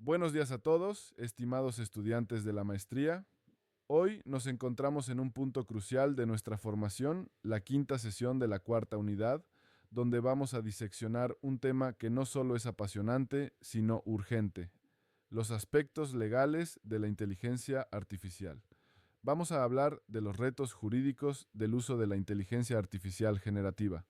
Buenos días a todos, estimados estudiantes de la maestría. Hoy nos encontramos en un punto crucial de nuestra formación, la quinta sesión de la cuarta unidad, donde vamos a diseccionar un tema que no solo es apasionante, sino urgente: los aspectos legales de la inteligencia artificial. Vamos a hablar de los retos jurídicos del uso de la inteligencia artificial generativa,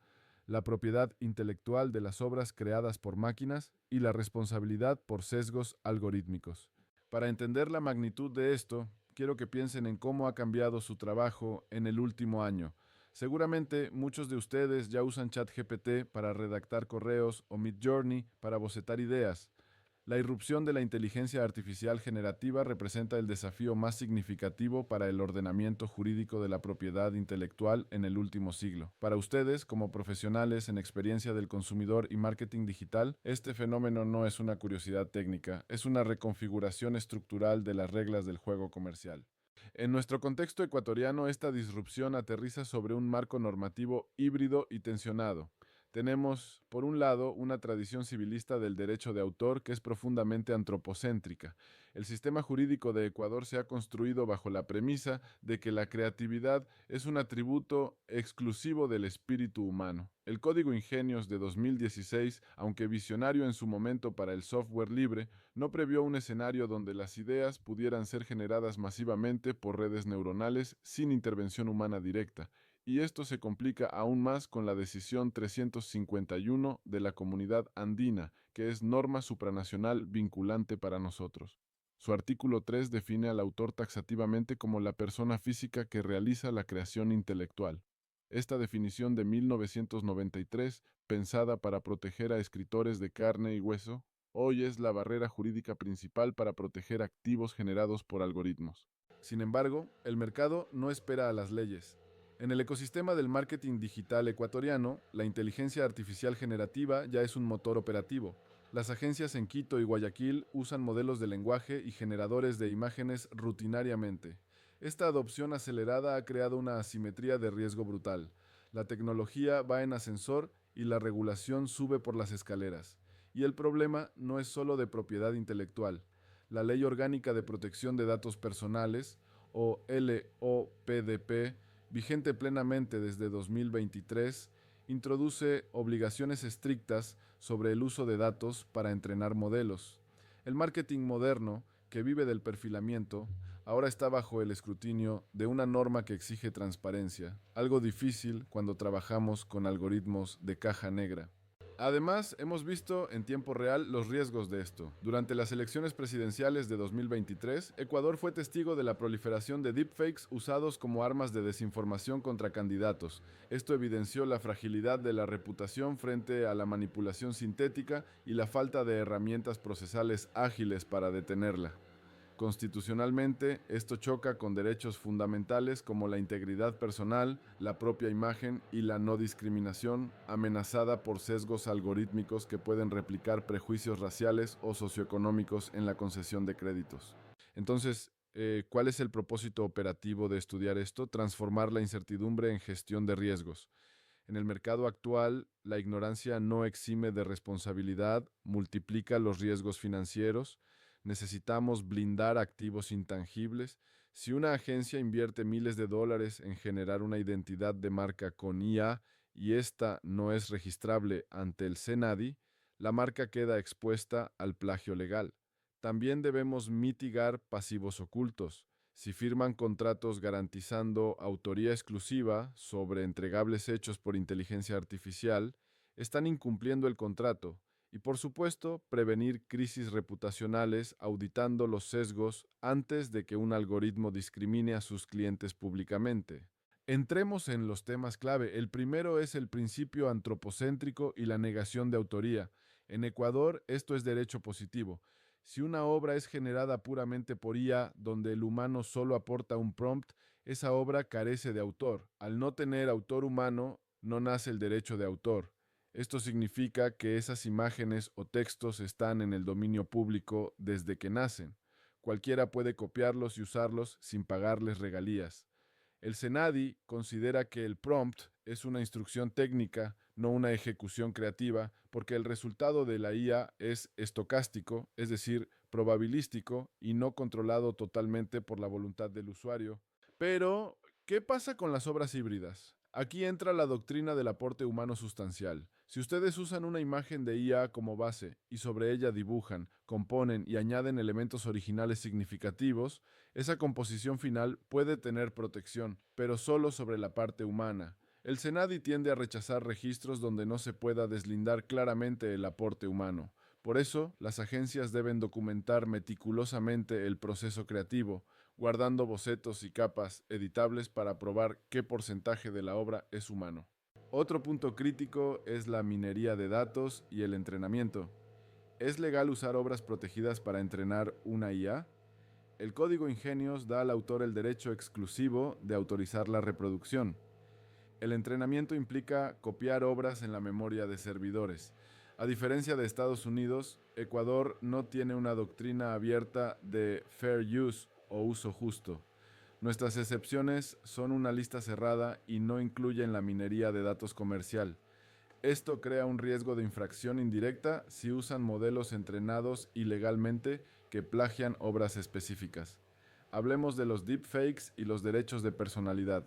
la propiedad intelectual de las obras creadas por máquinas y la responsabilidad por sesgos algorítmicos. Para entender la magnitud de esto, quiero que piensen en cómo ha cambiado su trabajo en el último año. Seguramente muchos de ustedes ya usan ChatGPT para redactar correos o Midjourney para bocetar ideas. La irrupción de la inteligencia artificial generativa representa el desafío más significativo para el ordenamiento jurídico de la propiedad intelectual en el último siglo. Para ustedes, como profesionales en experiencia del consumidor y marketing digital, este fenómeno no es una curiosidad técnica, es una reconfiguración estructural de las reglas del juego comercial. En nuestro contexto ecuatoriano, esta disrupción aterriza sobre un marco normativo híbrido y tensionado. Tenemos, por un lado, una tradición civilista del derecho de autor que es profundamente antropocéntrica. El sistema jurídico de Ecuador se ha construido bajo la premisa de que la creatividad es un atributo exclusivo del espíritu humano. El Código Ingenios de 2016, aunque visionario en su momento para el software libre, no previó un escenario donde las ideas pudieran ser generadas masivamente por redes neuronales sin intervención humana directa, y esto se complica aún más con la decisión 351 de la Comunidad Andina, que es norma supranacional vinculante para nosotros. Su artículo 3 define al autor taxativamente como la persona física que realiza la creación intelectual. Esta definición de 1993, pensada para proteger a escritores de carne y hueso, hoy es la barrera jurídica principal para proteger activos generados por algoritmos. Sin embargo, el mercado no espera a las leyes. En el ecosistema del marketing digital ecuatoriano, la inteligencia artificial generativa ya es un motor operativo. Las agencias en Quito y Guayaquil usan modelos de lenguaje y generadores de imágenes rutinariamente. Esta adopción acelerada ha creado una asimetría de riesgo brutal. La tecnología va en ascensor y la regulación sube por las escaleras. Y el problema no es solo de propiedad intelectual. La Ley Orgánica de Protección de Datos Personales, o LOPDP, vigente plenamente desde 2023, introduce obligaciones estrictas sobre el uso de datos para entrenar modelos. El marketing moderno, que vive del perfilamiento, ahora está bajo el escrutinio de una norma que exige transparencia, algo difícil cuando trabajamos con algoritmos de caja negra. Además, hemos visto en tiempo real los riesgos de esto. Durante las elecciones presidenciales de 2023, Ecuador fue testigo de la proliferación de deepfakes usados como armas de desinformación contra candidatos. Esto evidenció la fragilidad de la reputación frente a la manipulación sintética y la falta de herramientas procesales ágiles para detenerla. Constitucionalmente, esto choca con derechos fundamentales como la integridad personal, la propia imagen y la no discriminación, amenazada por sesgos algorítmicos que pueden replicar prejuicios raciales o socioeconómicos en la concesión de créditos. Entonces, ¿cuál es el propósito operativo de estudiar esto? Transformar la incertidumbre en gestión de riesgos. En el mercado actual, la ignorancia no exime de responsabilidad, multiplica los riesgos financieros. Necesitamos blindar activos intangibles. Si una agencia invierte miles de dólares en generar una identidad de marca con IA y esta no es registrable ante el CENADI, la marca queda expuesta al plagio legal. También debemos mitigar pasivos ocultos. Si firman contratos garantizando autoría exclusiva sobre entregables hechos por inteligencia artificial, están incumpliendo el contrato y, por supuesto, prevenir crisis reputacionales auditando los sesgos antes de que un algoritmo discrimine a sus clientes públicamente. Entremos en los temas clave. El primero es el principio antropocéntrico y la negación de autoría. En Ecuador, esto es derecho positivo. Si una obra es generada puramente por IA, donde el humano solo aporta un prompt, esa obra carece de autor. Al no tener autor humano, no nace el derecho de autor. Esto significa que esas imágenes o textos están en el dominio público desde que nacen. Cualquiera puede copiarlos y usarlos sin pagarles regalías. El CENADI considera que el prompt es una instrucción técnica, no una ejecución creativa, porque el resultado de la IA es estocástico, es decir, probabilístico y no controlado totalmente por la voluntad del usuario. Pero, ¿qué pasa con las obras híbridas? Aquí entra la doctrina del aporte humano sustancial. Si ustedes usan una imagen de IA como base y sobre ella dibujan, componen y añaden elementos originales significativos, esa composición final puede tener protección, pero solo sobre la parte humana. El SENADI tiende a rechazar registros donde no se pueda deslindar claramente el aporte humano. Por eso, las agencias deben documentar meticulosamente el proceso creativo, guardando bocetos y capas editables para probar qué porcentaje de la obra es humano. Otro punto crítico es la minería de datos y el entrenamiento. ¿Es legal usar obras protegidas para entrenar una IA? El código Ingenios da al autor el derecho exclusivo de autorizar la reproducción. El entrenamiento implica copiar obras en la memoria de servidores. A diferencia de Estados Unidos, Ecuador no tiene una doctrina abierta de fair use o uso justo. Nuestras excepciones son una lista cerrada y no incluyen la minería de datos comercial. Esto crea un riesgo de infracción indirecta si usan modelos entrenados ilegalmente que plagian obras específicas. Hablemos de los deepfakes y los derechos de personalidad.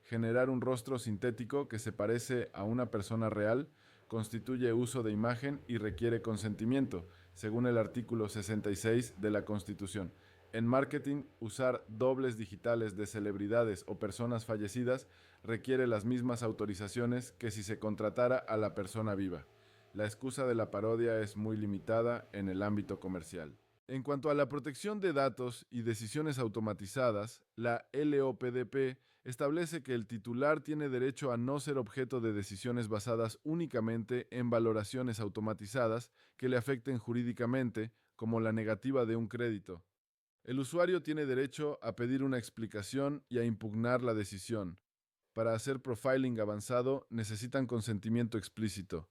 Generar un rostro sintético que se parece a una persona real constituye uso de imagen y requiere consentimiento, según el artículo 66 de la Constitución. En marketing, usar dobles digitales de celebridades o personas fallecidas requiere las mismas autorizaciones que si se contratara a la persona viva. La excusa de la parodia es muy limitada en el ámbito comercial. En cuanto a la protección de datos y decisiones automatizadas, la LOPDP establece que el titular tiene derecho a no ser objeto de decisiones basadas únicamente en valoraciones automatizadas que le afecten jurídicamente, como la negativa de un crédito. El usuario tiene derecho a pedir una explicación y a impugnar la decisión. Para hacer profiling avanzado necesitan consentimiento explícito.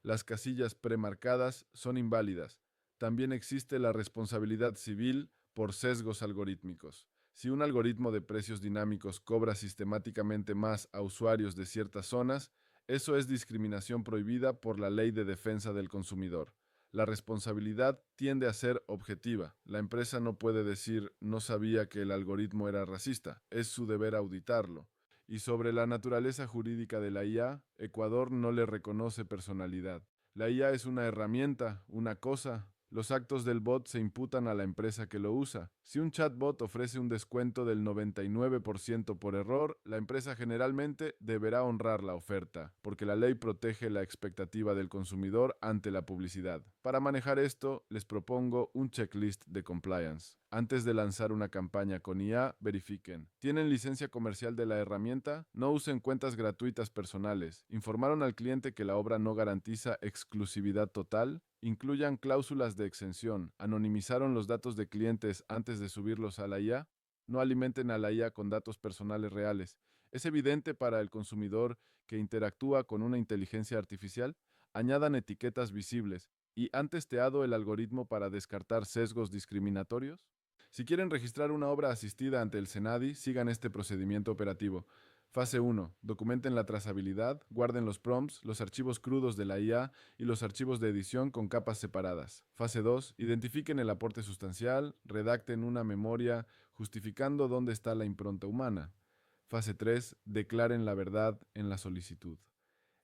Las casillas premarcadas son inválidas. También existe la responsabilidad civil por sesgos algorítmicos. Si un algoritmo de precios dinámicos cobra sistemáticamente más a usuarios de ciertas zonas, eso es discriminación prohibida por la Ley de Defensa del Consumidor. La responsabilidad tiende a ser objetiva. La empresa no puede decir no sabía que el algoritmo era racista. Es su deber auditarlo. Y sobre la naturaleza jurídica de la IA, Ecuador no le reconoce personalidad. La IA es una herramienta, una cosa. Los actos del bot se imputan a la empresa que lo usa. Si un chatbot ofrece un descuento del 99% por error, la empresa generalmente deberá honrar la oferta, porque la ley protege la expectativa del consumidor ante la publicidad. Para manejar esto, les propongo un checklist de compliance. Antes de lanzar una campaña con IA, verifiquen. ¿Tienen licencia comercial de la herramienta? No usen cuentas gratuitas personales. ¿Informaron al cliente que la obra no garantiza exclusividad total? Incluyan cláusulas de exención. ¿Anonimizaron los datos de clientes antes de subirlos a la IA? No alimenten a la IA con datos personales reales. ¿Es evidente para el consumidor que interactúa con una inteligencia artificial? Añadan etiquetas visibles. ¿Y han testeado el algoritmo para descartar sesgos discriminatorios? Si quieren registrar una obra asistida ante el SENADI, sigan este procedimiento operativo. Fase 1. Documenten la trazabilidad, guarden los prompts, los archivos crudos de la IA y los archivos de edición con capas separadas. Fase 2. Identifiquen el aporte sustancial, redacten una memoria justificando dónde está la impronta humana. Fase 3. Declaren la verdad en la solicitud.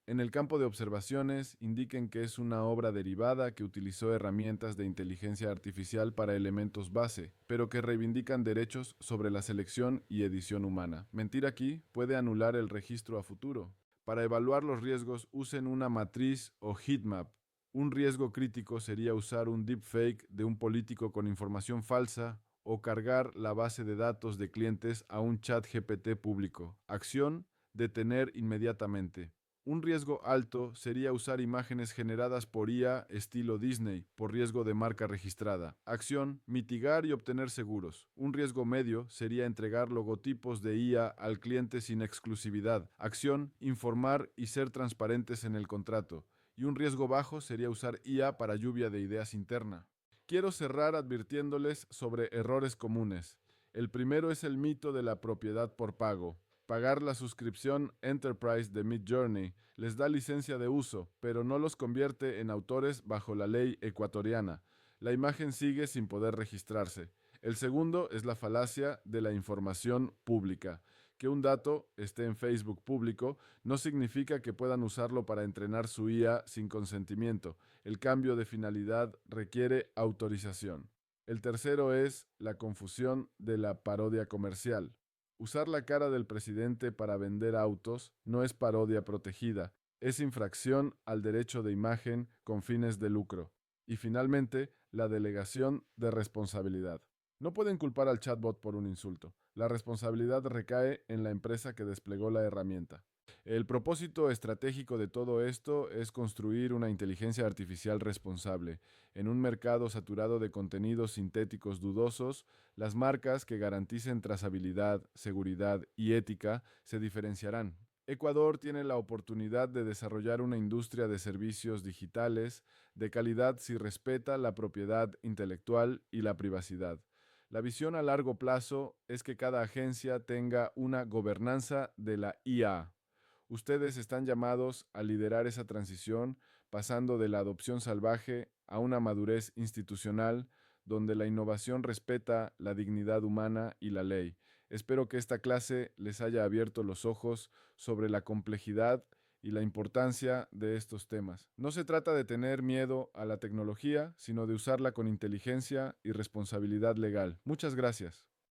En el campo de observaciones, indiquen que es una obra derivada que utilizó herramientas de inteligencia artificial para elementos base, pero que reivindican derechos sobre la selección y edición humana. Mentir aquí puede anular el registro a futuro. Para evaluar los riesgos, usen una matriz o heatmap. Un riesgo crítico sería usar un deepfake de un político con información falsa o cargar la base de datos de clientes a un chat GPT público. Acción: detener inmediatamente. Un riesgo alto sería usar imágenes generadas por IA estilo Disney, por riesgo de marca registrada. Acción: mitigar y obtener seguros. Un riesgo medio sería entregar logotipos de IA al cliente sin exclusividad. Acción: informar y ser transparentes en el contrato. Y un riesgo bajo sería usar IA para lluvia de ideas interna. Quiero cerrar advirtiéndoles sobre errores comunes. El primero es el mito de la propiedad por pago. Pagar la suscripción Enterprise de Midjourney les da licencia de uso, pero no los convierte en autores bajo la ley ecuatoriana. La imagen sigue sin poder registrarse. El segundo es la falacia de la información pública. Que un dato esté en Facebook público no significa que puedan usarlo para entrenar su IA sin consentimiento. El cambio de finalidad requiere autorización. El tercero es la confusión de la parodia comercial. Usar la cara del presidente para vender autos no es parodia protegida, es infracción al derecho de imagen con fines de lucro. Y finalmente, la delegación de responsabilidad. No pueden culpar al chatbot por un insulto. La responsabilidad recae en la empresa que desplegó la herramienta. El propósito estratégico de todo esto es construir una inteligencia artificial responsable. En un mercado saturado de contenidos sintéticos dudosos, las marcas que garanticen trazabilidad, seguridad y ética se diferenciarán. Ecuador tiene la oportunidad de desarrollar una industria de servicios digitales de calidad si respeta la propiedad intelectual y la privacidad. La visión a largo plazo es que cada agencia tenga una gobernanza de la IA. Ustedes están llamados a liderar esa transición, pasando de la adopción salvaje a una madurez institucional donde la innovación respeta la dignidad humana y la ley. Espero que esta clase les haya abierto los ojos sobre la complejidad y la importancia de estos temas. No se trata de tener miedo a la tecnología, sino de usarla con inteligencia y responsabilidad legal. Muchas gracias.